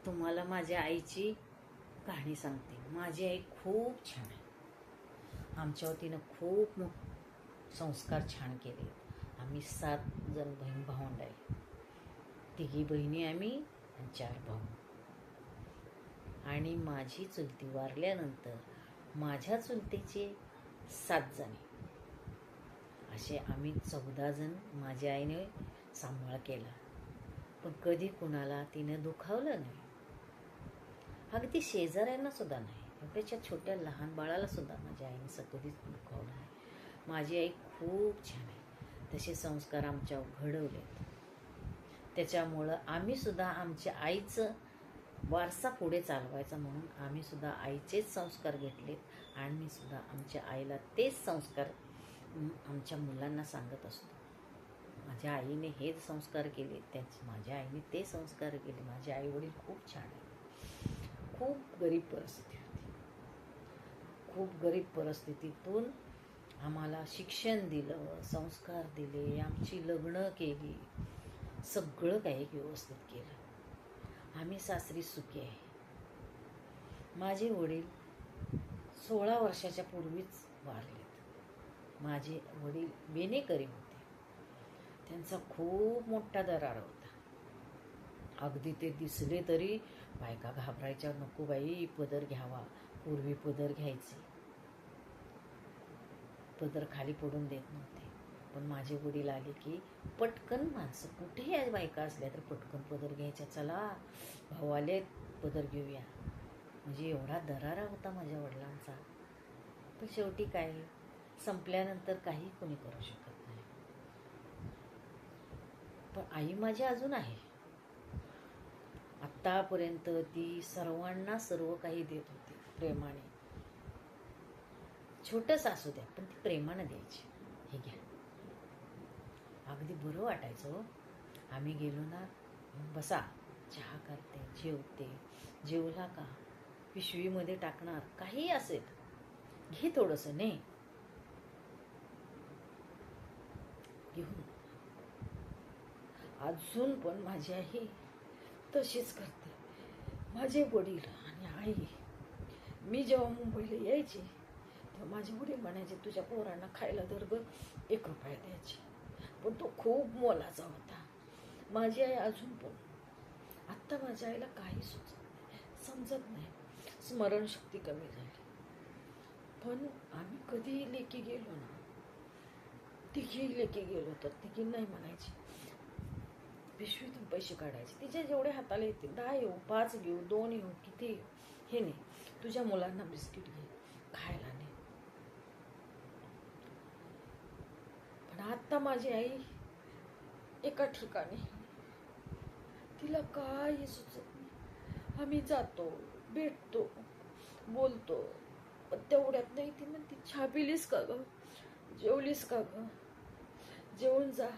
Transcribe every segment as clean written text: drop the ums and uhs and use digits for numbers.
तुम्हाला माझ्या आईची कहाणी सांगते. माझी आई खूप छान आहे. आमच्यावर तिनं खूप संस्कार छान केले. आम्ही 7 जण बहीण भावंड आहे. 3 बहिणी आम्ही आणि 4 भाऊ. आणि माझी चुलती वारल्यानंतर माझ्या चुलतीचे 7 जण असे आम्ही 14 जण माझ्या आईने सांभाळ केला. पण कधी कुणाला तिनं दुखावलं नाही. अगदी शेजाऱ्यांना सुद्धा नाही. एवढ्याच्या छोट्या लहान बाळाला सुद्धा माझ्या आईने कधीच दुखावलं नाही. माझी आई खूप छान आहे. तसे संस्कार आमच्यावर घडवलेत. त्याच्यामुळं आम्ही सुद्धा आमच्या आईचं वारसा पुढे चालवायचा म्हणून आम्ही सुद्धा आईचेच संस्कार घेतलेत आणि मी सुद्धा आमच्या आईला तेच संस्कार आमच्या मुलांना सांगत असतो. माझ्या आईने हेच संस्कार केले, माझ्या आईने ते संस्कार केले. माझे आई वडील खूप छान आहे. खूप गरीब परिस्थिती होती. खूप गरीब परिस्थितीतून आम्हाला शिक्षण दिलं, संस्कार दिले, आमची लग्न केली, सगळं काही व्यवस्थित केलं. आम्ही सासरी सुखी आहे. माझे वडील 16 वर्षाच्या पूर्वीच वारलेत. माझे वडील बेनेकरी होते. त्यांचा खूप मोठा दरार होता. अगदी ते दिसले तरी बायका घाबरायच्या, नको बाई पदर घ्यावा. पूर्वी पदर घ्यायचे, पदर खाली पडून देत नव्हते. पण माझे वडील आले की पटकन माणसं कुठेही बायका असल्या तर पटकन पदर घ्यायच्या. चला भाऊ आले पदर घेऊया. म्हणजे एवढा दरारा होता माझ्या वडिलांचा. पण शेवटी काय, संपल्यानंतर काही कोणी करू शकत नाही. पण आई माझी अजून आहे. आत्तापर्यंत ती सर्वांना सर्व काही देत होती प्रेमाने. छोटंच असू द्या पण ती प्रेमानं द्यायची. हे घ्या. अगदी बरं वाटायचं. आम्ही गेलो ना, बसा, चहा करते, जेवते, जेवला का पिशवीमध्ये टाकणार, काही असेल घे थोडंसं, ने घेऊन. अजून पण माझी आई तशीच करते. माझे वडील आणि आई, मी जेव्हा मुंबईला यायचे तेव्हा माझे वडील म्हणायचे तुझ्या पोरांना खायला दर ग 1 रुपया द्यायचे. पण तो खूप मोलाचा होता. माझी आई अजून पण, आत्ता माझ्या आईला काही समजत नाही, स्मरणशक्ती कमी झाली. पण आम्ही कधीही लेकी गेलो ना, तिघी लेकी गेलो तर तिघी नाही म्हणायची, पिशवीतून पैसे काढायचे. तिच्या जेवढे हाताला येतील, 10 येऊ, 5 घेऊ, 2 येऊ, किती येऊ, हे नाही, तुझ्या मुलांना बिस्किट घे, खायला नाही. पण आता माझी आई एका ठिकाणी, तिला काही सुचत नाही. आम्ही जातो, भेटतो, बोलतो, पण तेवढ्यात नाही. ती म्हणते चहा पिलीस का ग, जेवलीस का ग, जेवून जा,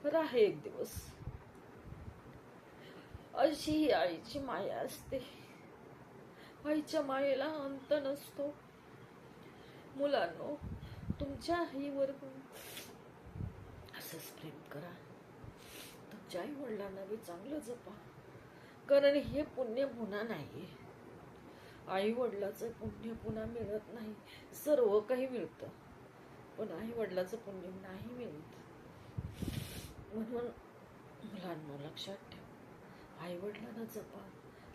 राह 1 दिवस. अशी ही आईची माया असते. आईच्या मायेला अंत नसतो. मुलांनो, तुमच्या आईवर असंच प्रेम करा. तुमच्या आई वडिलांना बी चांगलं जपा. कारण हे पुण्य पुन्हा नाही. आई वडिलाचं पुण्य पुन्हा मिळत नाही. सर्व काही मिळतं पण आई वडिलाचं पुण्य नाही मिळत. म्हणून मुलांना लक्षात ठेवा, आई वडिलांना जपा.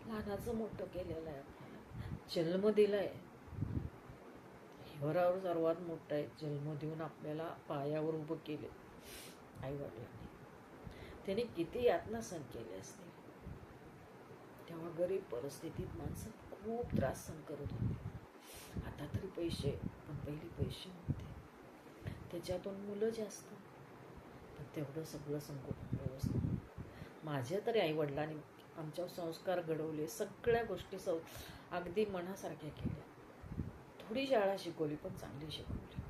लहानाचं मोठं केलेलं आहे, आपल्याला जन्म दिलाय, हिवरावर सर्वात मोठं आहे. जन्म देऊन आपल्याला पायावर उभं केले आई वडिलांनी. त्याने किती यातना सहन केले असतील. तेव्हा गरीब परिस्थितीत माणसं खूप त्रास सहन करत होते. आता तरी पैसे, पण पहिली पैसे नव्हते. त्याच्यातून मुलं जास्त, पण तेवढं सगळं संकट व्यवस्थित. माझ्या तरी आई वडिलांनी आमच्यावर संस्कार घडवले. सगळ्या गोष्टी अगदी मनासारख्या केल्या. थोडी शाळा शिकवली पण चांगली शिकवली.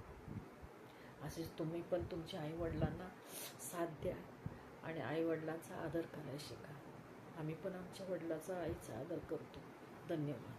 असेच तुम्ही पण तुमच्या आई वडिलांना साथ द्या आणि आई वडिलांचा आदर करायला शिका. आम्ही पण आमच्या वडिलाचा, आईचा आदर करतो. धन्यवाद.